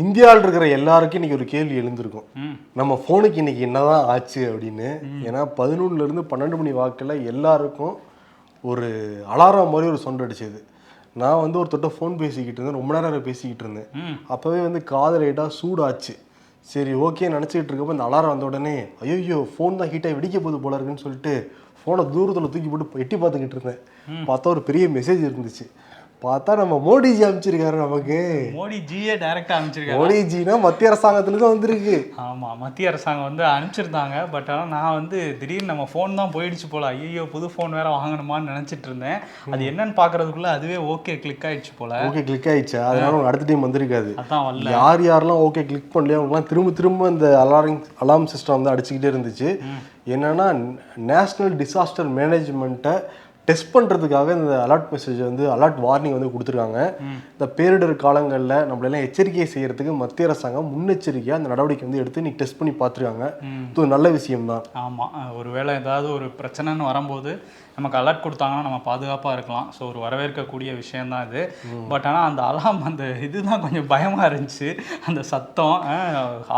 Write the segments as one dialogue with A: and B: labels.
A: இந்தியாவில் இருக்கிற எல்லாருக்கும் இன்னைக்கு ஒரு கேள்வி எழுந்திருக்கும், நம்ம ஃபோனுக்கு இன்னைக்கு என்னதான் ஆச்சு அப்படின்னு. ஏன்னா 11லேருந்து 12 மணி வாக்கில் எல்லாருக்கும் ஒரு அலாரம் மாதிரி ஒரு சவுண்ட் அடிச்சது. நான் வந்து ஒருத்தட்ட ஃபோன் பேசிக்கிட்டு இருந்தேன், ரொம்ப நேரம் பேசிக்கிட்டு இருந்தேன். அப்போவே வந்து காது லைட்டாக சூடாச்சு. சரி ஓகே நினச்சிக்கிட்டு இருக்கப்போ இந்த அலாரம் வந்த உடனே ஐயோ ஃபோன் தான் ஹீட்டாக வெடிக்க போகுது போல இருக்குன்னு சொல்லிட்டு ஃபோனை தூரத்தில் தூக்கி போட்டு எட்டி பார்த்துக்கிட்டு இருந்தேன். பார்த்தா ஒரு பெரிய மெசேஜ் இருந்துச்சு. பார்த்தா நம்ம மோடிஜி அமைச்சிருக்காரு. நமக்கு
B: மோடிஜியே டைரக்டா அமைச்சிருக்காரு.
A: மோடிஜினா மத்திய அரசாங்கத்துலேருந்து வந்திருக்கு.
B: ஆமாம், மத்திய அரசாங்கம் வந்து அனுப்பிச்சிருந்தாங்க. பட் ஆனால் நான் வந்து திடீர்னு நம்ம ஃபோன் தான் போயிடுச்சு போல, ஐயோ புது ஃபோன் வேற வாங்கணுமான்னு நினச்சிட்டு இருந்தேன். அது என்னன்னு பார்க்கறதுக்குள்ள அதுவே ஓகே கிளிக் ஆயிடுச்சு போல.
A: ஓகே கிளிக் ஆயிடுச்சு, அதனால அடுத்த டைம் வந்திருக்காது.
B: அதான் வரல.
A: யாரெல்லாம் ஓகே கிளிக் பண்ணலையோ அவங்கலாம் திரும்ப இந்த அலார்ம் சிஸ்டம் வந்து அடிச்சுக்கிட்டே இருந்துச்சு. என்னன்னா நேஷ்னல் டிசாஸ்டர் மேனேஜ்மெண்ட்டை டெஸ்ட் பண்ணுறதுக்காக இந்த அலர்ட் மெசேஜ் வந்து அலர்ட் வார்னிங் வந்து கொடுத்துருக்காங்க. இந்த பேரிடர் காலங்களில் நம்மளெல்லாம் எச்சரிக்கை செய்யறதுக்கு மத்திய அரசாங்கம் முன்னெச்சரிக்கையாக அந்த நடவடிக்கை வந்து எடுத்து இன்னைக்கு டெஸ்ட் பண்ணி பார்த்துருக்காங்க. இது நல்ல விஷயம்தான்.
B: ஆமாம், ஒருவேளை ஏதாவது ஒரு பிரச்சனைன்னு வரும்போது நமக்கு அலர்ட் கொடுத்தாங்கன்னா நம்ம பாதுகாப்பாக இருக்கலாம். ஸோ ஒரு வரவேற்கக்கூடிய விஷயந்தான் இது. பட் ஆனால் அந்த அலாம் அந்த இதுதான் கொஞ்சம் பயமாக இருந்துச்சு. அந்த சத்தம்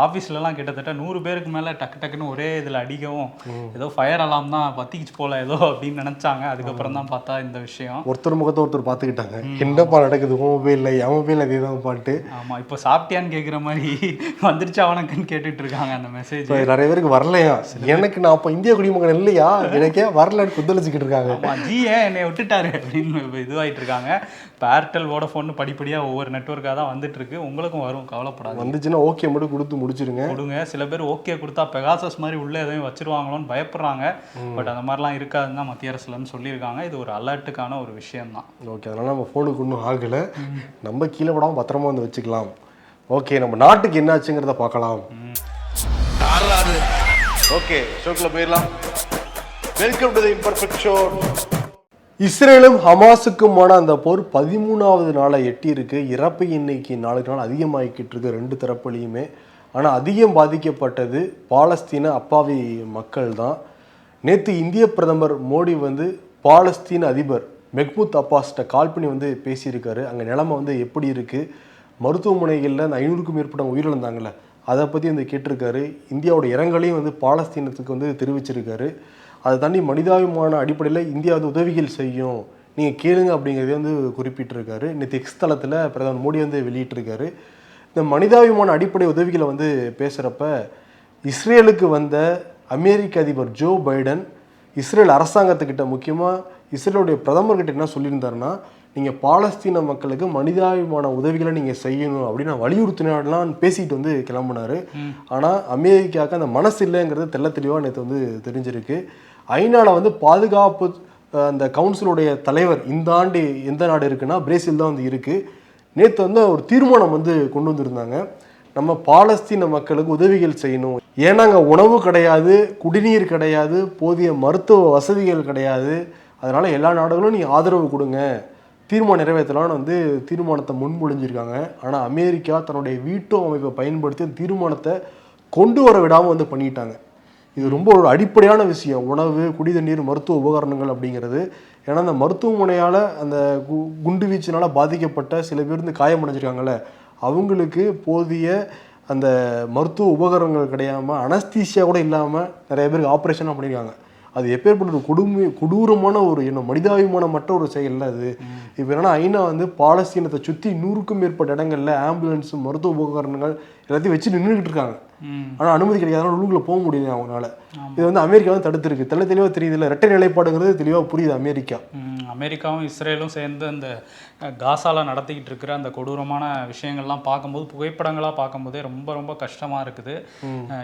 B: ஆஃபீஸ்லலாம் கிட்டத்தட்ட 100 பேருக்கு மேலே டக்குன்னு ஒரே இதில் அடிக்கவும் ஏதோ ஃபயர் அலாம் தான் பற்றிக்கிச்சு போல ஏதோ அப்படின்னு நினச்சாங்க. அதுக்கப்புறம் தான் பார்த்தா இந்த விஷயம்.
A: ஒருத்தர் முகத்தை ஒருத்தர் பார்த்துக்கிட்டாங்க, என்னப்பா நடக்குது மொபைலில், என் மொபைல் அதே தான் பாட்டு.
B: ஆமாம், இப்போ சாப்பிட்டியான்னு கேட்குற மாதிரி வந்துருச்சு அவனுக்குன்னு கேட்டுட்டு இருக்காங்க அந்த மெசேஜ்.
A: நிறைய பேருக்கு வரலையா, எனக்கு நான் அப்போ இந்திய குடிமகன் இல்லையா, எனக்கே வரலன்னு குத்தளிச்சுக்கிட்டு இருக்காங்க.
B: ஜி ஏன் என்னை விட்டுட்டாரு அப்படின்னு இதுவாகிட்டு இருக்காங்க. இப்போ ஏர்டெல் வோடஃபோன் படிப்படியாக ஒவ்வொரு நெட்வொர்க்காக தான் வந்துட்டு இருக்கு. உங்களுக்கும் வரும், கவலைப்படாது.
A: வந்துச்சுன்னா ஓகே மட்டும் கொடுத்து முடிச்சிருங்க.
B: சில பேர் ஓகே கொடுத்தா பெகாசஸ் மாதிரி உள்ள எதையும் வச்சிருவாங்களோன்னு பயப்படுறாங்க. பட் அந்த மாதிரிலாம் இருக்காதுன்னு தான் மத்திய அரசுலன்னு சொல்லியிருக்காங்க. இது ஒரு அலர்ட்டுக்கான ஒரு விஷயம் தான். ஓகே,
A: அதனால நம்ம ஃபோனுக்கு ஒன்றும் ஆகலை, நம்ம கீழே விடாமல் பத்திரமா வந்து வச்சுக்கலாம். ஓகே, நம்ம நாட்டுக்கு என்ன ஆச்சுங்கிறத பார்க்கலாம். ஓகே, ஷோக்குள்ள போயிடலாம். Welcome to the imperfect show. இஸ்ரேலும் ஹமாஸுக்குமான அந்த போர் 13வது நாளை எட்டி இருக்கு. இறப்பு எண்ணிக்கை நாளுக்கு நாள் அதிகமாகிக்கிட்டு இருக்கு ரெண்டு தரப்புலையுமே. ஆனால் அதிகம் பாதிக்கப்பட்டது பாலஸ்தீன அப்பாவி மக்கள் தான். நேற்று இந்திய பிரதமர் மோடி வந்து பாலஸ்தீன அதிபர் மெஹ்மூத் அப்பாஸ்கிட்ட கால் பண்ணி வந்து பேசியிருக்காரு. அங்கே நிலைமை வந்து எப்படி இருக்குது, மருத்துவமனைகளில் அந்த 500க்கும் மேற்பட்ட உயிரிழந்தாங்கள்ல அதை பற்றி வந்து கேட்டிருக்காரு. இந்தியாவோட இரங்கலையும் வந்து பாலஸ்தீனத்துக்கு வந்து தெரிவிச்சிருக்காரு. அதை தாண்டி மனிதாபிமான அடிப்படையில் இந்தியா வந்து உதவிகள் செய்யும், நீங்கள் கேளுங்க அப்படிங்கிறதே வந்து குறிப்பிட்டிருக்காரு. நேற்று எக்ஸ் தளத்தில் பிரதமர் மோடி வந்து வெளியிட்டிருக்காரு. இந்த மனிதாபிமான அடிப்படை உதவிகளை வந்து பேசுகிறப்ப இஸ்ரேலுக்கு வந்த அமெரிக்க அதிபர் ஜோ பைடன் இஸ்ரேல் அரசாங்கத்துக்கிட்ட, முக்கியமாக இஸ்ரேலுடைய பிரதமர்கிட்ட என்ன சொல்லியிருந்தாருன்னா, நீங்கள் பாலஸ்தீன மக்களுக்கு மனிதாபிமான உதவிகளை நீங்கள் செய்யணும் அப்படின்னு நான் வலியுறுத்தினாலாம் பேசிட்டு வந்து கிளம்புனார். ஆனால் அமெரிக்காவுக்கு அந்த மனசு இல்லைங்கிறது தெள்ள தெளிவாக நேற்று வந்து தெரிஞ்சிருக்கு. ஐநாவில் வந்து பாதுகாப்பு அந்த கவுன்சிலுடைய தலைவர் இந்த ஆண்டு எந்த நாடு இருக்குன்னா பிரேசில் தான் வந்து இருக்குது. நேற்று வந்து ஒரு தீர்மானம் வந்து கொண்டு வந்திருந்தாங்க, நம்ம பாலஸ்தீன மக்களுக்கு உதவிகள் செய்யணும். ஏன்னா அங்கே உணவு கிடையாது, குடிநீர் கிடையாது, போதிய மருத்துவ வசதிகள் கிடையாது. அதனால் எல்லா நாடுகளும் நீங்கள் ஆதரவு கொடுங்க, தீர்மானம் நிறைவேற்றலான்னு வந்து தீர்மானத்தை முன்மொழிஞ்சிருக்காங்க. ஆனால் அமெரிக்கா தன்னுடைய வீட்டோ அமைப்பை பயன்படுத்தி தீர்மானத்தை கொண்டு வர விடாமல் வந்து பண்ணிட்டாங்க. இது ரொம்ப ஒரு அடிப்படையான விஷயம், உணவு, குடிதண்ணீர், மருத்துவ உபகரணங்கள் அப்படிங்கிறது. ஏன்னா அந்த மருத்துவமனையால் அந்த குண்டு வீச்சினால் பாதிக்கப்பட்ட சில பேர் வந்து காயமடைஞ்சிருக்காங்கல்ல, அவங்களுக்கு போதிய அந்த மருத்துவ உபகரணங்கள் கிடையாமல், அனஸ்தீசியா கூட இல்லாமல் நிறைய பேருக்கு ஆப்ரேஷனாக பண்ணியிருக்காங்க. அது எப்பேற்பட்ட ஒரு கொடூரமான ஒரு மனிதாபிமானம் மற்ற ஒரு செயல் அது. இப்போ என்னன்னா ஐநா வந்து பாலஸ்தீனத்தை சுற்றி 100க்கும் மேற்பட்ட இடங்கள்ல ஆம்புலன்ஸ், மருத்துவ உபகரணங்கள் எல்லாத்தையும் வச்சு நின்றுக்கிட்டு இருக்காங்க. ஆனால் அனுமதி கிடைக்காதனால உள்ளுக்குள்ள போக முடியுது அவங்களால. இது வந்து அமெரிக்கா வந்து தடுத்துருக்கு. தெளிவாக தெரியுது, இல்லை இரட்டை நிலைப்பாடுங்கிறது தெளிவாக புரியுது.
B: அமெரிக்காவும் இஸ்ரேலும் சேர்ந்து அந்த காசால நடத்திக்கிட்டு இருக்கிற அந்த கொடூரமான விஷயங்கள்லாம் பார்க்கும்போது, புகைப்படங்களாக பார்க்கும்போதே ரொம்ப ரொம்ப கஷ்டமாக இருக்குது.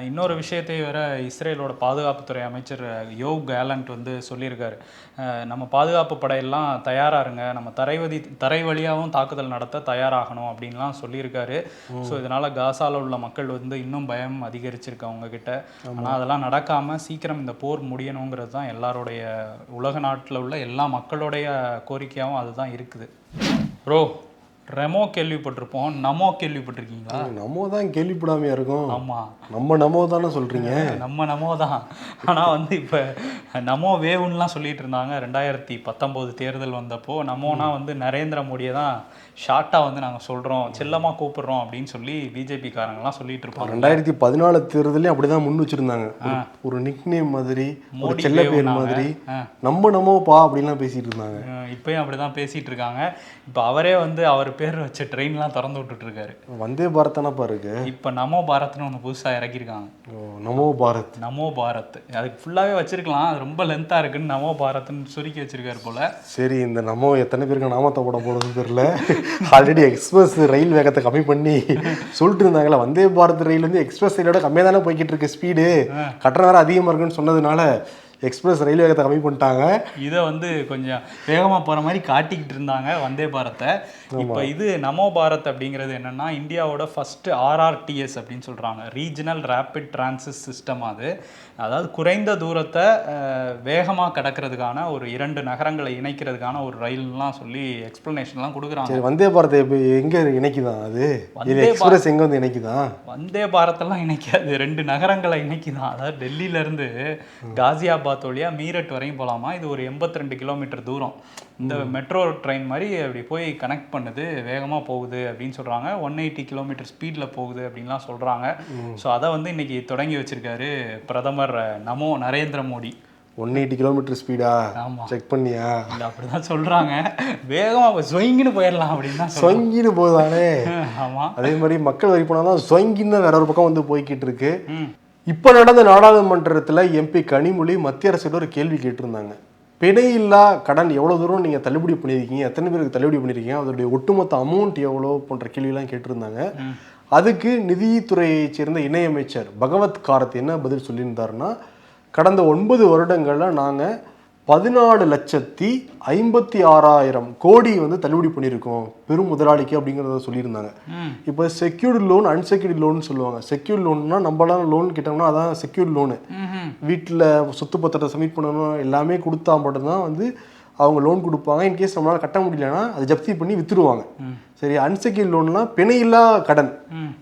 B: இன்னொரு விஷயத்தை வேற இஸ்ரேலோட பாதுகாப்புத்துறை அமைச்சர் யோவ் கேலண்ட் வந்து சொல்லியிருக்காரு, நம்ம பாதுகாப்பு படையெல்லாம் தயாராக இருங்க, நம்ம தரை வழியாகவும் தாக்குதல் நடத்த தயாராகணும் அப்படின்லாம் சொல்லியிருக்காரு. ஸோ இதனால் காசால உள்ள மக்கள் வந்து இன்னும் பயம் அதிகரிச்சிருக்கு அவங்க கிட்ட. ஆனால் அதெல்லாம் நடக்காமல் சீக்கிரம் இந்த போர் முடியணுங்கிறது தான் எல்லாருடைய, உலக நாட்டில் உள்ள எல்லா மக்களுடைய கோரிக்கையாகவும் அதுதான் இருக்குது. ப்ரோ, ரெமோ கேள்விப்பட்டிருப்போம், நமோ கேள்விப்பட்டிருக்கீங்களா?
A: நம்ம தான் கேள்விப்படாமையா இருக்கும்.
B: ஆமா,
A: நமோ தானே சொல்றீங்க.
B: நம்ம நமோ தான். ஆனால் வந்து இப்போ நமோ வேவுன்னெலாம் சொல்லிட்டு இருந்தாங்க 2019 தேர்தல் வந்தப்போ. நமோனா வந்து நரேந்திர மோடியை தான் ஷார்ட்டாக வந்து நாங்கள் சொல்கிறோம், செல்லமாக கூப்பிடுறோம் அப்படின்னு சொல்லி பிஜேபி காரங்கெல்லாம் சொல்லிட்டு இருப்பாங்க.
A: 2014 தேர்தலையும் அப்படிதான் முன் வச்சிருந்தாங்க. ஒரு நிக் நேம் மாதிரி, ஒரு செல்ல பேர் மாதிரி, நமோப்பா அப்படின்லாம் பேசிட்டு இருந்தாங்க.
B: இப்பயும் அப்படிதான் பேசிட்டு இருக்காங்க. இப்போ அவரே வந்து அவர் பேர் வச்ச ட்ரெயின்லாம் திறந்து விட்டுட்டு இருக்காரு.
A: வந்தே பாரத் தானப்பா இருக்கு.
B: இப்போ நமோ பாரத்னு ஒன்று புதுசாக இறக்கியிருக்காங்க.
A: நமோ பாரத்.
B: நமோ பாரத் அதுக்கு ஃபுல்லாகவே வச்சிருக்கலாம், அது ரொம்ப லென்த்தாக இருக்குன்னு நமோ பாரத்னு சுருக்கி வச்சிருக்காரு போல.
A: சரி, இந்த நமோ எத்தனை பேருக்கு நாமத்தை போட போடுறதுன்னு தெரியல. ஆல்ரெடி எக்ஸ்பிரஸ் ரயில் வேகத்தை கம்மி பண்ணி சொல்லிட்டு இருந்தாங்களா, வந்தே பாரத் ரயில் வந்து எக்ஸ்பிரஸ் ரயிலோட கம்மியாக தானே போய்கிட்டு இருக்கு, ஸ்பீடு கட்டணம் வேறு அதிகமாக இருக்குன்னு சொன்னதுனால எக்ஸ்பிரஸ் ரயில் வேகத்தை கம்மி பண்ணிட்டாங்க.
B: இதை வந்து கொஞ்சம் வேகமாக போகிற மாதிரி காட்டிக்கிட்டு இருந்தாங்க வந்தே பாரத்தை. இப்போ இது நமோ பாரத் அப்படிங்கிறது என்னென்னா இந்தியாவோட ஃபஸ்ட்டு RRTS அப்படின்னு சொல்கிறாங்க, ரீஜனல் ரேபிட் டிரான்சிட் சிஸ்டம். அதாவது குறைந்த தூரத்தை வேகமாக கடக்கிறதுக்கான ஒரு 2 நகரங்களை இணைக்கிறதுக்கான ஒரு ரயில்லாம் சொல்லி எக்ஸ்பிளனேஷன்லாம் கொடுக்குறாங்க.
A: வந்தே பாரத் இப்போ எங்கே இணைக்குதான்? அது எக்ஸ்பிரஸ் எங்கே வந்து இணைக்குதான்?
B: வந்தே பாரத்தெல்லாம் இணைக்காது, 2 நகரங்களை இணைக்குதான். அதாவது டெல்லியிலேருந்து காசியாபாத் வழியா மீரட் வரையும் போகலாமா. இது ஒரு 82 கிலோமீட்டர் தூரம். இந்த மெட்ரோ ட்ரெயின் மாதிரி அப்படி போய் கனெக்ட் பண்ணுது, வேகமாக போகுது அப்படின்னு சொல்கிறாங்க. 180 கிலோமீட்டர் ஸ்பீடில் போகுது அப்படின்லாம் சொல்கிறாங்க. ஸோ அதை வந்து இன்னைக்கு தொடங்கி வச்சிருக்காரு பிரதமர் நரேந்திர மோடி.
A: 180 kilometre speedo?
B: ஆமாம்,
A: செக் பண்ணியா?
B: இல்லை, அப்படிதான் சொல்கிறாங்க. வேகமாக ஸ்வங்கின்னு போயிடலாம் அப்படின்னா
A: ஸ்வங்கின்னு போகுதானே.
B: ஆமாம், அதே
A: மாதிரி மக்கள் வரி போனால் தான் ஸ்வங்கின்னு வேற ஒரு பக்கம் வந்து போய்கிட்டு இருக்கு. இப்போ நடந்த நாடாளுமன்றத்தில் எம்பி கனிமொழி மத்திய அரசு ஒரு கேள்வி கேட்டிருந்தாங்க. பிணையில்லா கடன் எவ்வளோ தூரம் நீங்கள் தள்ளுபடி பண்ணியிருக்கீங்க, எத்தனை பேருக்கு தள்ளுபடி பண்ணியிருக்கீங்க, அதோடைய ஒட்டுமொத்த அமௌண்ட் எவ்வளோ போன்ற கேள்வியெல்லாம் கேட்டிருந்தாங்க. அதுக்கு நிதித்துறையை சேர்ந்த இணையமைச்சர் பகவத் காரத் என்ன பதில் சொல்லியிருந்தாருன்னா, கடந்த 9 வருடங்களில் நாங்கள் 14,56,000 கோடி வந்து தள்ளுபடி பண்ணியிருக்கோம் பெரும் முதலாளிக்கு அப்படிங்கிறத சொல்லியிருந்தாங்க. இப்போ செக்யூர்டு லோன், அன்செக்யூர்டு லோன் சொல்லுவாங்க. செக்யூர்டு லோன்னா நம்மளாம் லோன் கேட்டோம்னா அதான் செக்யூர்டு லோனு. வீட்டில் சொத்து பத்திரத்தை சப்மிட் பண்ணணும், எல்லாமே கொடுத்தா மட்டும்தான் வந்து அவங்க லோன் கொடுப்பாங்க. இன்கேஸ் நம்மளால் கட்ட முடியலன்னா அதை ஜப்தி பண்ணி வித்துருவாங்க. சரி, அன்செக்யூர்டு லோன்லாம் பிணையில்லா கடன்,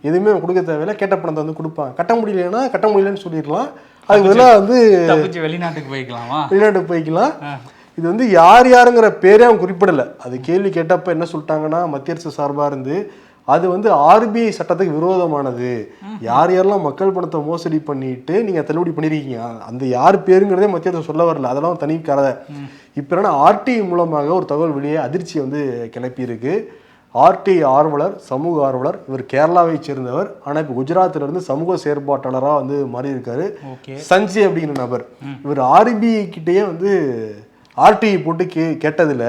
A: எதுவுமே கொடுக்க தேவையில்லை, கேட்ட பணத்தை வந்து கொடுப்பாங்க. கட்ட முடியலன்னா கட்ட முடியலன்னு சொல்லிடலாம். அதுக்கு பதிலாக வந்து
B: வெளிநாட்டுக்கு
A: போய்க்கலாம். இது வந்து யார் யாருங்கிற பேரே அவங்க குறிப்பிடலை. அது கேள்வி கேட்டப்ப என்ன சொல்லிட்டாங்கன்னா, மத்திய அரசு சார்பாக இருந்து அது வந்து RBI சட்டத்துக்கு விரோதமானது, யார் யாரெல்லாம் மக்கள் பணத்தை மோசடி பண்ணிட்டு நீங்கள் தள்ளுபடி பண்ணியிருக்கீங்க, அந்த யார் பேருங்கிறதே மத்திய அரசு சொல்ல வரல, அதெல்லாம் தனி கதை. இப்போ என்னன்னா RTI மூலமாக ஒரு தகவல் வெளியே அதிர்ச்சியை வந்து கிளப்பியிருக்கு. RTI ஆர்வலர், சமூக ஆர்வலர், இவர் கேரளாவை சேர்ந்தவர். ஆனால் இப்போ குஜராத்ல இருந்து சமூக செயற்பாட்டாளராக வந்து மாறி இருக்காரு. சஞ்சய் அப்படிங்கிற நபர். இவர் RBI கிட்டேயே வந்து RTI போட்டு கேட்டதில்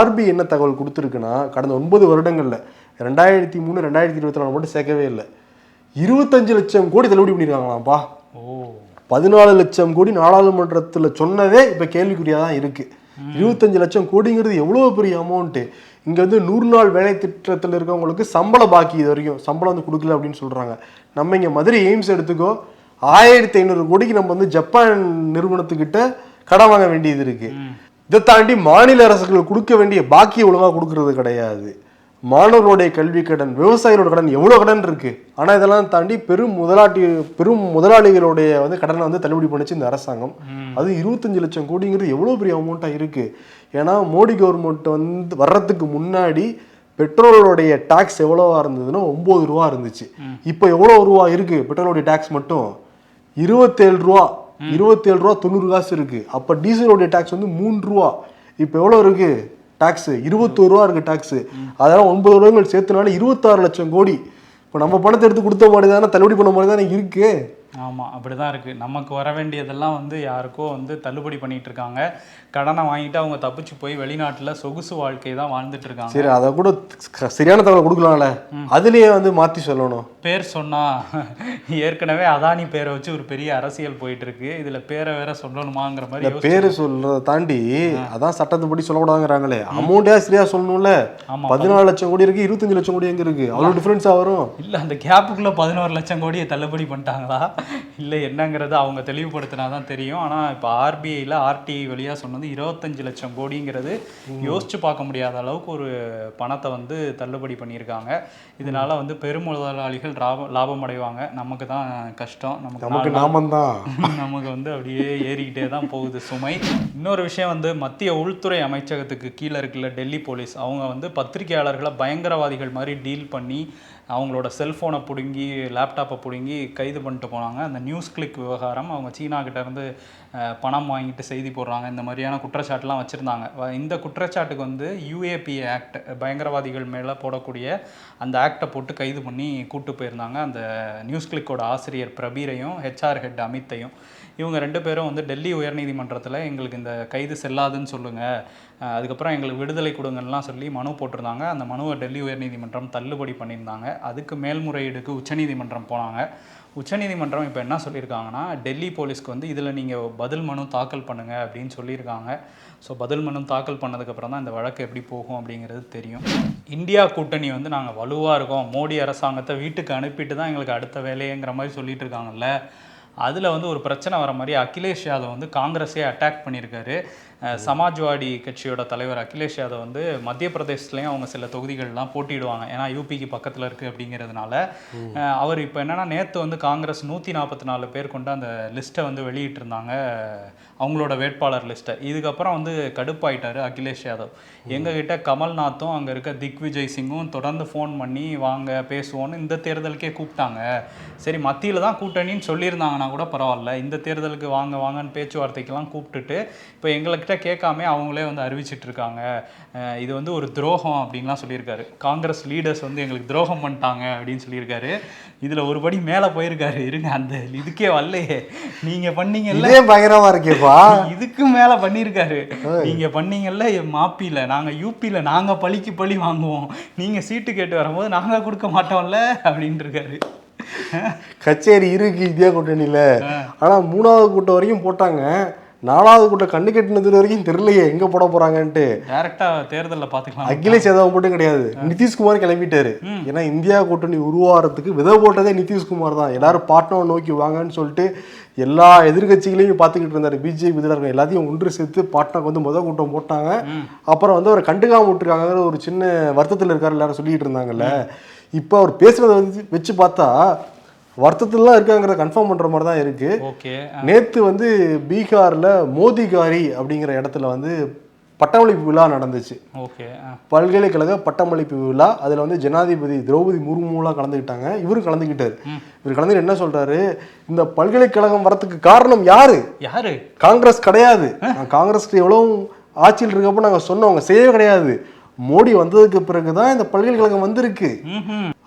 A: RBI என்ன தகவல் கொடுத்துருக்குன்னா, கடந்த 9 வருடங்களில் 2003, 2024 மட்டும் சேர்க்கவே இல்லை, 25 லட்சம் கோடி தள்ளுபடி பண்ணியிருக்காங்களாம்ப்பா. 14 லட்சம் கோடி நாடாளுமன்றத்தில் சொன்னதே இப்போ கேள்விக்குறியாக தான் இருக்குது. 25 லட்சம் கோடிங்கிறது எவ்வளோ பெரிய அமௌண்ட்டு. இங்கே வந்து 100 நாள் வேலை திட்டத்தில் இருக்கவங்களுக்கு சம்பளம் பாக்கி, இது வரைக்கும் சம்பளம் வந்து கொடுக்கல அப்படின்னு சொல்கிறாங்க. நம்ம இங்கே மதுரை எய்ம்ஸ் எடுத்துக்கோ, 1500 கோடிக்கு நம்ம வந்து ஜப்பான் நிறுவனத்துக்கிட்ட கடன் வாங்க வேண்டியது இருக்குது. இதை தாண்டி மாநில அரசுகள் கொடுக்க வேண்டிய பாக்கியை ஒழுங்காக கொடுக்கறது கிடையாது. மாணவர்களுடைய கல்வி கடன், விவசாயிகளோட கடன், எவ்வளோ கடன் இருக்குது. ஆனால் இதெல்லாம் தாண்டி பெரும் முதலாளிகளுடைய வந்து கடனை வந்து தள்ளுபடி பண்ணிச்சு இந்த அரசாங்கம். அது 25 லட்சம் கோடிங்கிறது எவ்வளோ பெரிய அமௌண்ட்டாக இருக்குது. ஏன்னா மோடி கவர்மெண்ட் வந்து வர்றதுக்கு முன்னாடி பெட்ரோலுடைய டாக்ஸ் எவ்வளோவா இருந்ததுன்னா 9 ரூபா இருந்துச்சு. இப்போ எவ்வளோ ரூபா இருக்குது பெட்ரோலுடைய டாக்ஸ் மட்டும்? 27 ரூபா, 27 ரூபா 90 காசு இருக்குது. அப்போ டீசலுடைய டாக்ஸ் வந்து 3 ரூபா. இப்போ எவ்வளோ இருக்குது டாக்ஸு? 21 ரூபா இருக்குது டாக்ஸு. அதெல்லாம் 9 வருடங்கள் சேர்த்துனால 26 லட்சம் கோடி. இப்போ நம்ம பணத்தை எடுத்து கொடுத்த மாதிரி தானே, தள்ளுபடி பண்ண மாதிரி தானே இருக்குது.
B: ஆமாம், அப்படி தான் இருக்குது. நமக்கு வர வேண்டியதெல்லாம் வந்து யாருக்கோ வந்து தள்ளுபடி பண்ணிகிட்டு இருக்காங்க. கடனை வாங்கிட்டு அவங்க தப்பிச்சு போய் வெளிநாட்டில் சொகுசு வாழ்க்கை தான் வாழ்ந்துட்டு இருக்காங்க.
A: சரி, அதை கூட சரியான தகவல் கொடுக்கலாம்ல, அதுலேயே வந்து மாற்றி சொல்லணும்.
B: பேர் சொன்னால் ஏற்கனவே அதானி பேரை வச்சு ஒரு பெரிய அரசியல் போயிட்டு இருக்கு. இதில் பேரை வேற சொல்லணுமாங்கிற மாதிரி
A: பேர் சொல்றதை தாண்டி அதான் சட்டத்தைப்படி சொல்லக்கூடாதுங்கிறாங்களே. அமௌண்டே சரியா சொல்லணும்ல. 14 லட்சம் கோடி இருக்கு, 25 லட்சம் கோடி எங்க இருக்கு? அவ்வளோ டிஃபரன்ஸா வரும்.
B: இல்லை அந்த கேப்புக்குள்ளே 11 லட்சம் கோடியை தள்ளுபடி பண்ணிட்டாங்களா இல்லை என்னங்கிறது அவங்க தெளிவுபடுத்தினா தான் தெரியும். ஆனால் இப்போ ஆர்பிஐயில் ஆர்டிஐ வழியாக சொன்னது 25 லட்சம் கோடிங்கிறது யோசிச்சு பார்க்க முடியாத அளவுக்கு ஒரு பணத்தை வந்து தள்ளுபடி பண்ணியிருக்காங்க. இதனால வந்து பெருமுதலாளிகள் லாபம் அடைவாங்க, நமக்கு தான் கஷ்டம், நமக்கு நமக்கு வந்து அப்படியே ஏறிக்கிட்டே தான் போகுது சுமை. இன்னொரு விஷயம் வந்து மத்திய உள்துறை அமைச்சகத்துக்கு கீழே இருக்குல்ல டெல்லி போலீஸ், அவங்க வந்து பத்திரிகையாளர்களை பயங்கரவாதிகள் மாதிரி டீல் பண்ணி அவங்களோட செல்ஃபோனை பிடுங்கி லேப்டாப்பை பிடுங்கி கைது பண்ணிட்டு போனாங்க. அந்த நியூஸ் கிளிக் விவகாரம், அவங்க சீனாக்கிட்ட இருந்து பணம் வாங்கிட்டு செய்தி போடுறாங்க, இந்த மாதிரியான குற்றச்சாட்டுலாம் வச்சுருந்தாங்க. இந்த குற்றச்சாட்டுக்கு வந்து யூஏபி ஆக்ட், பயங்கரவாதிகள் மேலே போடக்கூடிய அந்த ஆக்டை போட்டு கைது பண்ணி கூப்பிட்டு போயிருந்தாங்க அந்த நியூஸ் கிளிக்கோட ஆசிரியர் பிரபீரையும் ஹெச்ஆர் ஹெட் அமித்தையும். இவங்க 2 பேரும் வந்து டெல்லி உயர்நீதிமன்றத்தில் எங்களுக்கு இந்த கைது செல்லாதுன்னு சொல்லுங்கள், அதுக்கப்புறம் எங்களுக்கு விடுதலை கொடுங்கலாம் சொல்லி மனு போட்டிருந்தாங்க. அந்த மனுவை டெல்லி உயர்நீதிமன்றம் தள்ளுபடி பண்ணியிருந்தாங்க. அதுக்கு மேல்முறையீடுக்கு உச்சநீதிமன்றம் போனாங்க. உச்சநீதிமன்றம் இப்போ என்ன சொல்லியிருக்காங்கன்னா, டெல்லி போலீஸ்க்கு வந்து இதில் நீங்கள் பதில் மனு தாக்கல் பண்ணுங்கள் அப்படின்னு சொல்லியிருக்காங்க. ஸோ பதில் மனு தாக்கல் பண்ணதுக்கப்புறம் தான் இந்த வழக்கு எப்படி போகும் அப்படிங்கிறது தெரியும். இந்தியா கூட்டணி வந்து நாங்கள் வலுவாக இருக்கோம், மோடி அரசாங்கத்தை வீட்டுக்கு அனுப்பிட்டு தான் எங்களுக்கு அடுத்த வேலையேங்கிற மாதிரி சொல்லிட்டு இருக்காங்கல்ல. அதில் வந்து ஒரு பிரச்சனை வர மாதிரி அகிலேஷ் யாதவ் வந்து காங்கிரஸே அட்டாக் பண்ணியிருக்காரு. சமாஜ்வாடி கட்சியோட தலைவர் அகிலேஷ் யாதவ் வந்து மத்திய பிரதேசத்துலேயும் அவங்க சில தொகுதிகள்லாம் போட்டிடுவாங்க, ஏன்னா யூபிக்கு பக்கத்தில் இருக்குது அப்படிங்கிறதுனால. அவர் இப்போ என்னென்னா, நேற்று வந்து காங்கிரஸ் 144 பேர் கொண்டு அந்த லிஸ்ட்டை வந்து வெளியிட்டிருந்தாங்க, அவங்களோட வேட்பாளர் லிஸ்ட்டை. இதுக்கப்புறம் வந்து கடுப்பாயிட்டார் அகிலேஷ் யாதவ். எங்ககிட்ட கமல்நாத்தும் அங்கே இருக்க திக்விஜய் சிங்கும் தொடர்ந்து ஃபோன் பண்ணி வாங்க பேசுவோன்னு இந்த தேர்தலுக்கே கூப்பிட்டாங்க. சரி மத்தியில் தான் கூட்டணின்னு சொல்லியிருந்தாங்கன்னா கூட பரவாயில்ல, இந்த தேர்தலுக்கு வாங்க வாங்கன்னு பேச்சுவார்த்தைக்கெல்லாம் கூப்பிட்டுட்டு இப்போ எங்கள்கிட்ட கேட்காம அவங்களே வந்து அறிவிச்சிட்டு இருக்காங்க. இது வந்து ஒரு துரோகம் அப்படின்லாம் சொல்லியிருக்காரு. காங்கிரஸ் லீடர்ஸ் வந்து எங்களுக்கு துரோகம் பண்ணிட்டாங்க அப்படின்னு சொல்லியிருக்காரு. இதில் ஒரு படி மேலே போயிருக்காரு. இருங்க, அந்த இதுக்கே வரலையே, நீங்கள் பண்ணீங்கல்ல,
A: பயங்கரமா இருக்கேப்பா,
B: இதுக்கு மேலே பண்ணியிருக்காரு. நீங்கள் பண்ணீங்கல்ல மாப்பியில், நாங்கள் யூபியில் நாங்கள் பழிக்கு பழி வாங்குவோம், நீங்கள் சீட்டு கேட்டு வரும்போது நாங்கள் கொடுக்க மாட்டோம்ல அப்படின்ட்டு இருக்காரு.
A: கச்சேரி இருக்கு இந்தியா கூட்டணியில. ஆனா 3வது கூட்டம் வரைக்கும் போட்டாங்க, 4வது கூட்டம் கண்ணு கட்டினது வரைக்கும் தெரியலையே எங்க போட போறாங்கன்ட்டு.
B: டைரக்டா தேர்தலில் பார்த்துக்கலாம்.
A: அகிலேஷ் யாதவ் மட்டும் கிடையாது, நிதிஷ்குமார் கிளம்பிட்டாரு. ஏன்னா இந்தியா கூட்டணி உருவாகிறதுக்கு விதை போட்டதே நிதிஷ்குமார் தான். எல்லாரும் பாட்னாவை நோக்கி வாங்கன்னு சொல்லிட்டு எல்லா எதிர்கட்சிகளையும் பார்த்துக்கிட்டு இருந்தாரு. பிஜேபி இதில் எல்லாத்தையும் ஒன்று சேர்த்து பாட்னாக்கு வந்து முதல் கூட்டம் போட்டாங்க. அப்புறம் வந்து அவரை கண்டுக்காம விட்டுருக்காங்கிற ஒரு சின்ன வருத்தத்தில் இருக்காரு எல்லாரும் சொல்லிட்டு இருந்தாங்கல்ல. இப்போ அவர் பேசுறத வச்சு பார்த்தா வருத்தத்திலாம் இருக்காங்கிறத கன்ஃபார்ம் பண்ணுற மாதிரி தான் இருக்குது. நேற்று வந்து பீகாரில் மோதிகாரி அப்படிங்கிற இடத்துல வந்து பட்டமளிப்பு விழா நடந்துச்சு. பல்கலைக்கழக பட்டமளிப்பு விழா. அதில் வந்து ஜனாதிபதி திரௌபதி முர்முலாம் கலந்துக்கிட்டாங்க, இவரும் கலந்துக்கிட்டாரு. இவர் கலந்துட்டு என்ன சொல்றாரு, இந்த பல்கலைக்கழகம் வரத்துக்கு காரணம் யாரு? காங்கிரஸ் கிடையாது. காங்கிரஸ் எவ்வளவு ஆட்சியில் இருக்கப்போ நாங்கள் சொன்னவங்க செய்யவே கிடையாது, மோடி வந்ததுக்கு பிறகுதான் இந்த பல்கலைக்கழகம் வந்திருக்கு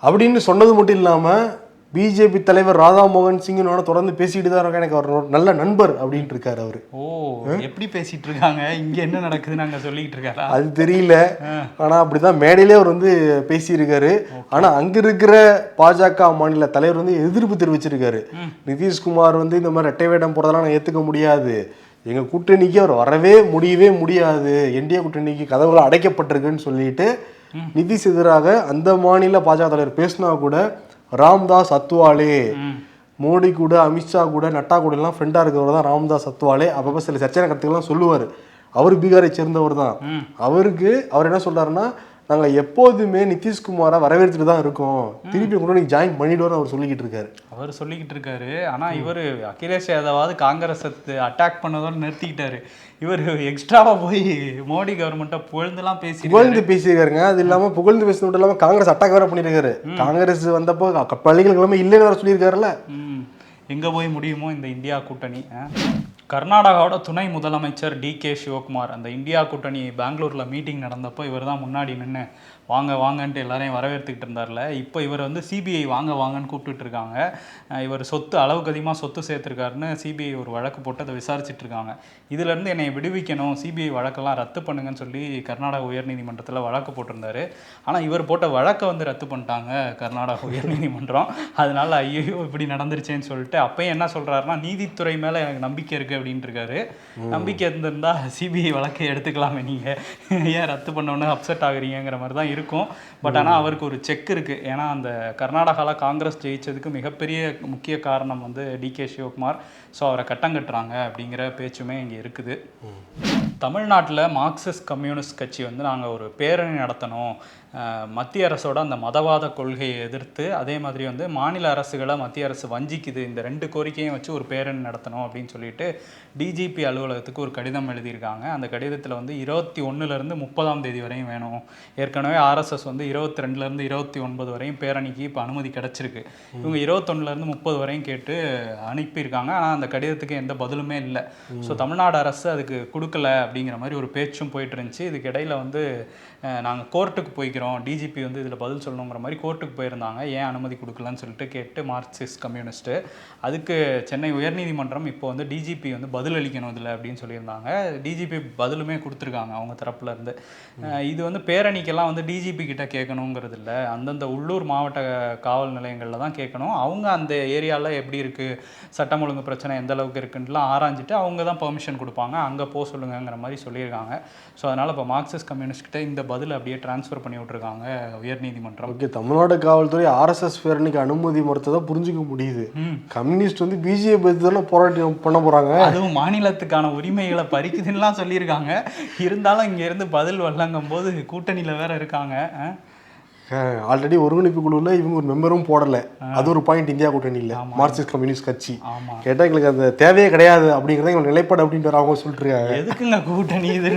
A: அப்படின்னு சொன்னது மட்டும் இல்லாமல் பிஜேபி தலைவர் ராதா மோகன் சிங்கனோட தொடர்ந்து பேசிட்டு தான் இருக்காங்க, எனக்கு அவர் நல்ல நண்பர் அப்படின்ட்டு இருக்காரு அவரு.
B: எப்படி பேசிட்டு இருக்காங்க, இங்க என்ன நடக்குதுன்னு நாங்க சொல்லிட்டு இருக்காரு
A: அது தெரியல. ஆனா அப்படிதான் மேடையிலே அவர் வந்து பேசியிருக்காரு. ஆனா அங்க இருக்கிற பாஜக மாநில தலைவர் வந்து எதிர்ப்பு தெரிவிச்சிருக்காரு. நிதிஷ்குமார் வந்து இந்த மாதிரி ரெட்டை வேடம் போறதெல்லாம் நான் ஏத்துக்க முடியாது, எங்க கூட்டணிக்கு அவர் வரவே முடியாது, என்டிஏ கூட்டணிக்கு கதவுகள் அடைக்கப்பட்டிருக்குன்னு சொல்லிட்டு நிதிஷ் எதிராக அந்த மாநில பாஜக தலைவர் பேசினா கூட ராம்தாஸ் அத்வாலே, மோடி கூட அமித்ஷா கூட நட்டா கூட எல்லாம் ஃப்ரெண்டா இருக்கிறவர் தான் ராம்தாஸ் அத்வாலே. அப்பப்போ சில சர்ச்சையான கருத்துக்கள்லாம் சொல்லுவார். அவர் பீகாரை சேர்ந்தவர் தான். அவர் என்ன சொல்றாருன்னா, நாங்கள் எப்போதுமே நிதிஷ்குமாரை வரவேற்றுட்டு தான் இருக்கோம், திருப்பி கூட நீங்க ஜாயின் பண்ணிடுவோம்னு அவர் சொல்லிக்கிட்டு இருக்காரு. ஆனா இவர்
B: அகிலேஷ் யாதவாவது காங்கிரஸ் அட்டாக் பண்ணதோடு நிறுத்திக்கிட்டாரு. இவர் எக்ஸ்ட்ராவா போய் மோடி கவர்மெண்ட்டை புகழ்ந்துலாம்
A: பேசியிருக்காருங்க. அது இல்லாம புகழ்ந்து பேசுறது மட்டும் இல்லாம காங்கிரஸ் அட்டாக் வேற பண்ணிருக்காரு. காங்கிரஸ் வந்தப்போ பள்ளிகளுக்கு இல்லைன்னு வேற சொல்லியிருக்காருல்ல.
B: எங்க போய் முடியுமோ இந்த இந்தியா கூட்டணி. கர்நாடகாவோட துணை முதலமைச்சர் DK சிவகுமார் அந்த இந்தியா கூட்டணி பெங்களூரில் மீட்டிங் நடந்தப்போ இவர் தான் முன்னாடி நின்று வாங்க வாங்கன்ட்டு எல்லாரையும் வரவேற்றுக்கிட்டு இருந்தார்ல. இப்போ இவர் வந்து சிபிஐ வாங்க வாங்கன்னு கூப்பிட்டுட்டு இருக்காங்க. இவர் அளவுக்கு அதிகமாக சொத்து சேர்த்துருக்காருன்னு சிபிஐ ஒரு வழக்கு போட்டு அதை விசாரிச்சுட்டு இருக்காங்க. இதுலேருந்து என்னை விடுவிக்கணும், சிபிஐ வழக்கெல்லாம் ரத்து பண்ணுங்கன்னு சொல்லி கர்நாடக உயர்நீதிமன்றத்தில் வழக்கு போட்டிருந்தாரு. ஆனால் இவர் போட்ட வழக்கை வந்து ரத்து பண்ணிட்டாங்க கர்நாடக உயர்நீதிமன்றம். அதனால ஐயோ இப்படி நடந்துருச்சேன்னு சொல்லிட்டு அப்பயும் என்ன சொல்கிறாருன்னா, நீதித்துறை மேலே எனக்கு நம்பிக்கை இருக்குது அப்படின்ட்டு இருக்காரு. நம்பிக்கை இருந்திருந்தா சிபிஐ வழக்கை எடுத்துக்கலாமே, நீங்கள் ஏன் ரத்து பண்ணோன்னு அப்செட் ஆகுறீங்கிற மாதிரி தான் இருக்கும். பட் ஆனால் அவருக்கு ஒரு செக் இருக்குது. ஏன்னா அந்த கர்நாடகாவில் காங்கிரஸ் ஜெயிச்சதுக்கு மிகப்பெரிய முக்கிய காரணம் வந்து டிகே சிவகுமார். ஸோ அவரை கட்டம் கட்டுறாங்க அப்படிங்கிற பேச்சுமே இங்கே இருக்குது. தமிழ்நாட்டில் மார்க்சிஸ்ட் கம்யூனிஸ்ட் கட்சி வந்து நாங்கள் ஒரு பேரணி நடத்தணும், மத்திய அரசோட அந்த மதவாத கொள்கையை எதிர்த்து, அதே மாதிரி வந்து மாநில அரசுகளை மத்திய அரசு வஞ்சிக்குது, இந்த 2 கோரிக்கையும் வச்சு ஒரு பேரணி நடத்தணும் அப்படின்னு சொல்லிட்டு டிஜிபி அலுவலகத்துக்கு ஒரு கடிதம் எழுதியிருக்காங்க. அந்த கடிதத்தில் வந்து 21லேருந்து 30ஆம் தேதி வரையும் வேணும். ஏற்கனவே ஆர்எஸ்எஸ் வந்து 22லேருந்து 29 வரையும் பேரணிக்கு இப்போ அனுமதி கிடச்சிருக்கு. இவங்க 21லேருந்து 30 வரையும் கேட்டு அனுப்பியிருக்காங்க. ஆனால் அந்த கடிதத்துக்கு எந்த பதிலுமே இல்லை. ஸோ தமிழ்நாடு அரசு அதுக்கு கொடுக்கல அப்படிங்கிற மாதிரி ஒரு பேச்சும் போயிட்டு இருந்துச்சு. இதுக்கு இடையில வந்து நாங்கள் கோர்ட்டுக்கு போய்க்கிறோம், டிஜிபி வந்து இதில் பதில் சொல்லணுங்கிற மாதிரி கோர்ட்டுக்கு போயிருந்தாங்க. ஏன் அனுமதி கொடுக்கலன்னு சொல்லிட்டு கேட்டு மார்க்சிஸ்ட் கம்யூனிஸ்ட்டு. அதுக்கு சென்னை உயர்நீதிமன்றம் இப்போ வந்து டிஜிபி வந்து பதில் அளிக்கணும் இதில் அப்படின்னு சொல்லியிருந்தாங்க. டிஜிபி பதிலுமே கொடுத்துருக்காங்க அவங்க தரப்புல இருந்து. இது வந்து பேரணிக்கெல்லாம் வந்து டிஜிபி கிட்ட கேட்கணுங்கிறது இல்லை, அந்தந்த உள்ளூர் மாவட்ட காவல் நிலையங்களில் தான் கேட்கணும். அவங்க அந்த ஏரியாவில் எப்படி இருக்குது, சட்டம் ஒழுங்கு பிரச்சனை எந்த அளவுக்கு இருக்குன்ட்டுலாம் ஆராய்ஞ்சிட்டு அவங்க தான் பெர்மிஷன் கொடுப்பாங்க, அங்கே போக சொல்லுங்கிற மாதிரி சொல்லியிருக்காங்க. ஸோ அதனால் இப்போ மார்க்சிஸ்ட் கம்யூனிஸ்ட் கிட்ட இந்த பதில் அப்படியே டிரான்ஸ்ஃபர் பண்ணி விட்ருக்காங்க உயர்நீதிமன்றம்.
A: ஓகே, தமிழ்நாடு காவல்துறை ஆர்எஸ்எஸ் பேரணிக்கு அனுமதி மறுத்ததை புரிஞ்சுக்க முடியுது. கம்யூனிஸ்ட் வந்து பிஜேபி தானே போராட்டம் பண்ண போகிறாங்க,
B: அதுவும் மாநிலத்துக்கான உரிமைகளை பறிக்குதுன்னெலாம் சொல்லியிருக்காங்க. இருந்தாலும் இங்கேருந்து பதில் வரலங்கும் போது கூட்டணியில் வேற இருக்காங்க.
A: ஆல்ரெடி ஒருங்கிணைப்பு குழுவில் இவங்க ஒரு மெம்பரும் போடலை, அது ஒரு பாயிண்ட் இந்தியா கூட்டணியில் மார்க்சிஸ்ட் கம்யூனிஸ்ட் கட்சி. கேட்டால் எங்களுக்கு அந்த தேவையே கிடையாது அப்படிங்கிறத எங்களுக்கு நிலைப்பாடு அப்படின்ட்டு அவங்க சொல்லிட்டு இருக்காங்க.
B: எதுக்குங்க கூட்டணி, இது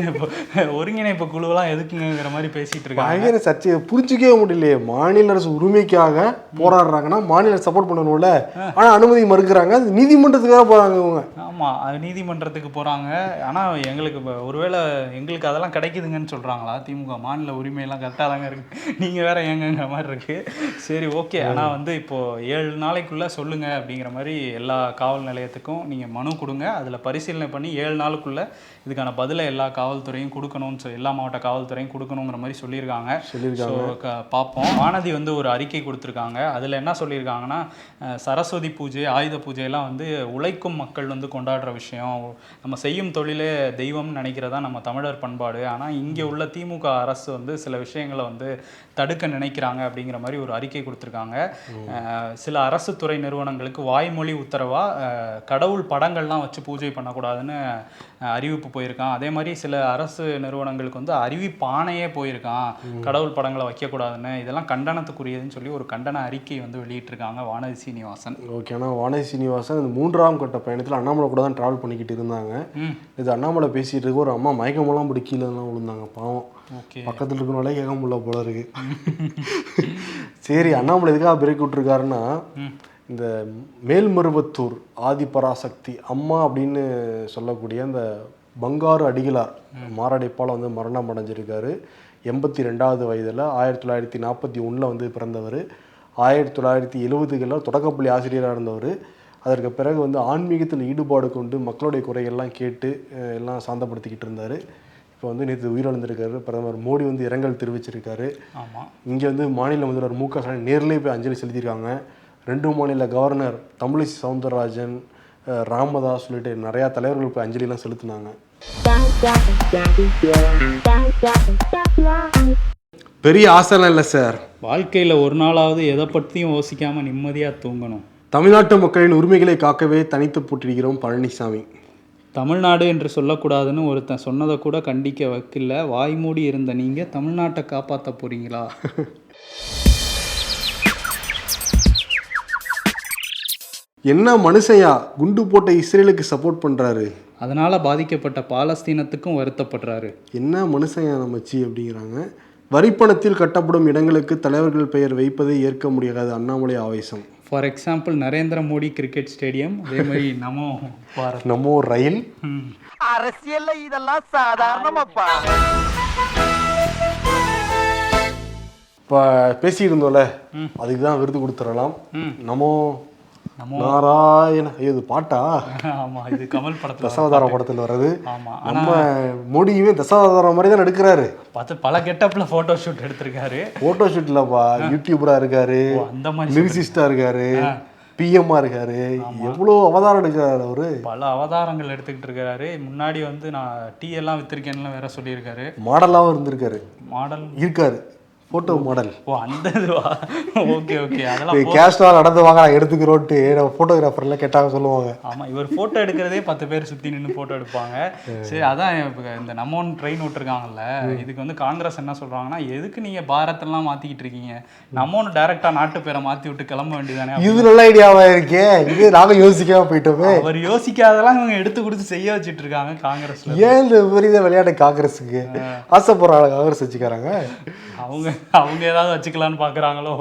B: ஒருங்கிணைப்பு குழுவெல்லாம் எதுக்குங்கிற மாதிரி பேசிட்டு இருக்காங்க.
A: சர்ச்சை புரிஞ்சிக்கவே முடியலையே. மாநில அரசு உரிமைக்காக போராடுறாங்கன்னா மாநில சப்போர்ட் பண்ணணும்ல, ஆனால் அனுமதி மறுக்கிறாங்க. அது நீதிமன்றத்துக்காக போகிறாங்க இவங்க.
B: ஆமாம், அது நீதிமன்றத்துக்கு போகிறாங்க. ஆனால் எங்களுக்கு ஒருவேளை எங்களுக்கு அதெல்லாம் கிடைக்குதுங்கன்னு சொல்கிறாங்களா திமுக? மாநில உரிமையெல்லாம் கரெக்டாக தாங்க இருக்குது, நீங்கள் வேற ஏங்கிற மாதிரி இருக்குது. சரி, ஓகே. ஆனால் வந்து இப்போது 7 நாளைக்குள்ளே சொல்லுங்கள் அப்படிங்கிற மாதிரி எல்லா காவல் நிலையத்துக்கும் நீங்கள் மனு கொடுங்க. அதில் பரிசீலனை பண்ணி 7 நாளுக்குள்ளே இதுக்கான பதிலை எல்லா காவல்துறையும் கொடுக்கணும்னு சொல்லி, எல்லா மாவட்ட காவல்துறையும் கொடுக்கணுங்கிற மாதிரி சொல்லியிருக்காங்க. பார்ப்போம். வானதி வந்து ஒரு அறிக்கை கொடுத்துருக்காங்க. அதில் என்ன சொல்லியிருக்காங்கன்னா, சரஸ்வதி பூஜை, ஆயுத பூஜையெல்லாம் வந்து உழைக்கும் மக்கள் வந்து கொண்டாடுற விஷயம், நம்ம செய்யும் தொழிலே தெய்வம்னு நினைக்கிறதா நம்ம தமிழர் பண்பாடு. ஆனால் இங்கே உள்ள திமுக அரசு வந்து சில விஷயங்களை வந்து தடுக்க நினைக்கிறாங்க அப்படிங்கிற மாதிரி ஒரு அறிக்கை கொடுத்துருக்காங்க. சில அரசு துறை நிறுவனங்களுக்கு வாய்மொழி உத்தரவாக கடவுள் படங்கள்லாம் வச்சு பூஜை பண்ணக்கூடாதுன்னு அறிவிப்பு போயிருக்கான். அதே மாதிரி சில அரசு நிறுவனங்களுக்கு வந்து அறிவிப்பானையே போயிருக்கான், கடவுள் படங்களை வைக்கக்கூடாதுன்னு. இதெல்லாம் கண்டனத்துக்குரியதுன்னு சொல்லி ஒரு கண்டன அறிக்கை வந்து வெளியிட்டிருக்காங்க வானதி சீனிவாசன்.
A: ஓகே, ஆனால் வானதி சீனிவாசன் இந்த 3ஆம் கட்ட பயணத்தில் அண்ணாமலை கூட தான் ட்ராவல் பண்ணிக்கிட்டு இருந்தாங்க. இது அண்ணாமலை பேசிகிட்டு இருக்க ஒரு அம்மா மயக்கமெல்லாம் படி கீழே தான் விழுந்தாங்க, பாவம். பக்கத்தில் இருக்கனாலே கேட்க முடியல போல இருக்கு. சரி, அண்ணாமலை எதுக்காக பிரேக் விட்டுருக்காருன்னா, இந்த மேல்மருவத்தூர் ஆதிபராசக்தி அம்மா அப்படின்னு சொல்லக்கூடிய அந்த பங்காரு அடிகளார் மாரடைப்பால் வந்து மரணம் அடைஞ்சிருக்காரு. 82வது வயதில் 1941 வந்து பிறந்தவர். 1970களில் தொடக்கப்பள்ளி ஆசிரியராக இருந்தவர். அதற்கு பிறகு வந்து ஆன்மீகத்தில் ஈடுபாடு கொண்டு மக்களுடைய குறைகள்லாம் கேட்டு எல்லாம் சாந்தப்படுத்திக்கிட்டு இருந்தார். இப்போ வந்து நேற்று உயிரிழந்திருக்காரு. பிரதமர் மோடி வந்து இரங்கல் தெரிவிச்சிருக்காரு. இங்கே வந்து மாநில முதல்வர் மு க ஸ்டாலின் நேரிலே போய் அஞ்சலி செலுத்தியிருக்காங்க. 2 மாநில கவர்னர் தமிழிசை சவுந்தரராஜன், ராமதாஸ் சொல்லிட்டு நிறையா தலைவர்கள் போய் அஞ்சலிலாம் செலுத்தினாங்க. பெரிய ஆசைலாம் இல்லை சார்,
B: வாழ்க்கையில் ஒரு நாளாவது எதை பற்றியும் யோசிக்காமல் நிம்மதியாக தூங்கணும்.
A: தமிழ்நாட்டு மக்களின் உரிமைகளை காக்கவே தனித்து போட்டிருக்கிறோம் பழனிசாமி.
B: தமிழ்நாடு என்று சொல்லக்கூடாதுன்னு ஒருத்தன் சொன்னதை கூட கண்டிக்க வைக்கல. வாய்மூடி இருந்த நீங்கள் தமிழ்நாட்டை காப்பாற்ற போகிறீங்களா?
A: என்ன மனுஷையா, குண்டு போட்ட இஸ்ரேலுக்கு சப்போர்ட் பண்ணுறாரு,
B: அதனால் பாதிக்கப்பட்ட பாலஸ்தீனத்துக்கும் வருத்தப்படுறாரு.
A: என்ன மனுஷையா நமச்சி அப்படிங்கிறாங்க. வரிப்பணத்தில் கட்டப்படும் இடங்களுக்கு தலைவர்கள் பெயர் வைப்பதை ஏற்க முடியாது, அண்ணாமலை ஆவேசம்.
B: For example Narendra Modi cricket stadium, அதே மாதிரி நமோ
A: ரயில்.
C: அரசியல்ல இதெல்லாம் சாதாரணமாப்பா.
A: இப்போ பேசிட்டு இருந்தோம்ல, அதுக்கு தான் விருது கொடுத்துடலாம். நமோ நாராயண. ஐயோ இது பாட்டா?
B: ஆமா, இது கமல் படத்துல,
A: தசாவதார படத்துல வர்றது.
B: ஆமா,
A: நம்ம மோடியுமே தசாவதாரம் மாதிரி தான் எடுக்கிறாரு.
B: பார்த்து பல கெட்டப்ல போட்டோ ஷூட் எடுத்திருக்காரு.
A: போட்டோ ஷூட்லப்பா, யூடியூபரா இருக்காரு,
B: அந்த மாதிரி
A: லிரிசிஸ்டா இருக்காரு, பிஎம்மா இருக்காரு, எவ்வளோ அவதாரம் எடுக்கிறாரு அவரு.
B: பல அவதாரங்கள் எடுத்துக்கிட்டு இருக்காரு. முன்னாடி வந்து நான் டீ எல்லாம் வித்திருக்கேன்னு வேற சொல்லியிருக்காரு.
A: மாடலாவும் இருந்திருக்காரு.
B: மாடல்
A: இருக்காரு, போட்டோ மாடல்.
B: ஓ அந்த இதுவா? ஓகே ஓகே, அதெல்லாம்
A: கேஷ்டா நடந்து வாங்க நான் எடுத்துக்கிறோன்ட்டு நம்ம போட்டோகிராஃபர்லாம் கேட்டாங்க சொல்லுவாங்க.
B: ஆமா, இவர் போட்டோ எடுக்கிறதே 10 பேர் சுத்தி நின்று போட்டோ எடுப்பாங்க. சரி, அதான் இந்த நம்மோன் ட்ரெயின் விட்டுருக்காங்கல்ல, இதுக்கு வந்து காங்கிரஸ் என்ன சொல்றாங்கன்னா, எதுக்கு நீங்க பாரத்தெல்லாம் மாத்திக்கிட்டு இருக்கீங்க, நம்மோன் டைரக்டா நாட்டு பேரை மாத்தி விட்டு கிளம்ப வேண்டியதானே.
A: இது நல்ல ஐடியாவா இருக்கே, இது நாங்க யோசிக்காம போயிட்டோமே.
B: அவர் யோசிக்காதெல்லாம் இவங்க எடுத்து கொடுத்து செய்ய வச்சுட்டு இருக்காங்க காங்கிரஸ்ல.
A: ஏன் இந்த விபரீத விளையாட்டு காங்கிரஸுக்கு ஆசைப்படுறாங்க? காங்கிரஸ் வச்சுக்கிறாங்க,
B: அவங்க ஏதாவது வச்சுக்கலான்னு பாக்குறாங்களோ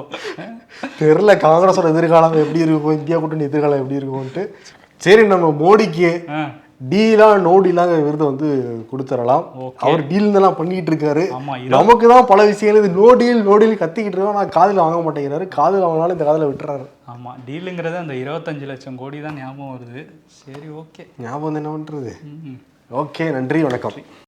A: தெரியல. காங்கிரஸோட எதிர்காலம் எப்படி இருக்கும், இந்தியா கூட்டணி எதிர்காலம் எப்படி இருக்கும்ட்டு. சரி, நம்ம மோடிக்கு டீலா நோ டீலாங்க விருது வந்து கொடுத்துடலாம். அவர் டீல் எல்லாம் பண்ணிட்டு இருக்காரு. நமக்கு தான் பல விஷயங்கள் இது நோ டீல் கத்திக்கிட்டு இருக்கோம். நான் காதில் வாங்க மாட்டேங்கிறாரு. காதில் வாங்கினாலும் இந்த காதில் விட்டுறாரு.
B: ஆமா, டீலுங்கிறது அந்த 25 லட்சம் கோடி தான் ஞாபகம் வருது. சரி, ஓகே,
A: ஞாபகம் என்ன பண்றது. ஓகே, நன்றி, வணக்கம்.